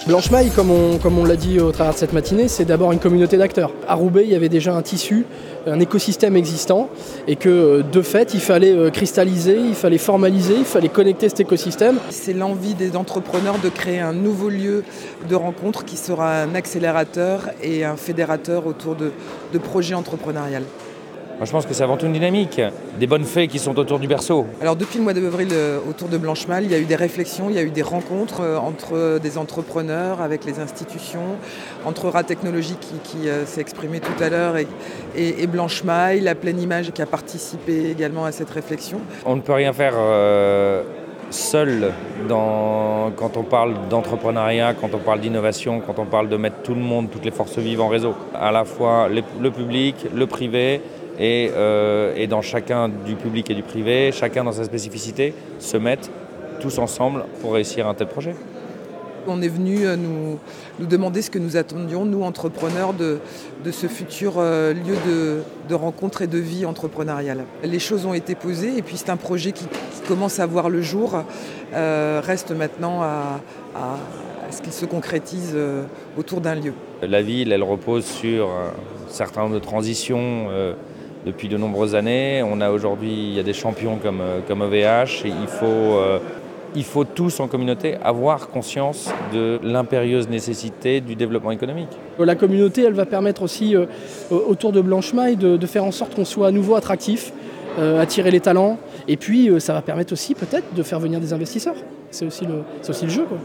Blanchemaille, comme on l'a dit au travers de cette matinée, c'est d'abord une communauté d'acteurs. À Roubaix, il y avait déjà un tissu, un écosystème existant, et que de fait, il fallait cristalliser, il fallait formaliser, il fallait connecter cet écosystème. C'est l'envie des entrepreneurs de créer un nouveau lieu de rencontre qui sera un accélérateur et un fédérateur autour de projets entrepreneuriaux. Moi, je pense que c'est avant tout une dynamique, des bonnes fées qui sont autour du berceau. Alors depuis le mois d'avril, autour de Blanchemaille, il y a eu des réflexions, il y a eu des rencontres entre des entrepreneurs, avec les institutions, entre Rat Technologies qui s'est exprimé tout à l'heure et Blanchemaille, la Pleine Image qui a participé également à cette réflexion. On ne peut rien faire seul quand on parle d'entrepreneuriat, quand on parle d'innovation, quand on parle de mettre tout le monde, toutes les forces vives en réseau. À la fois le public, le privé, et dans chacun du public et du privé, chacun dans sa spécificité, se mettent tous ensemble pour réussir un tel projet. On est venu nous demander ce que nous attendions, nous entrepreneurs, de ce futur lieu de rencontre et de vie entrepreneuriale. Les choses ont été posées et puis c'est un projet qui commence à voir le jour. Reste maintenant à ce qu'il se concrétise autour d'un lieu. La ville, elle repose sur un certain nombre de transitions depuis de nombreuses années. Il y a des champions comme OVH. Et il faut tous en communauté avoir conscience de l'impérieuse nécessité du développement économique. La communauté, elle va permettre aussi, autour de Blanchemaille, de faire en sorte qu'on soit à nouveau attractif, attirer les talents. Et puis, ça va permettre aussi peut-être de faire venir des investisseurs. C'est aussi le jeu, quoi.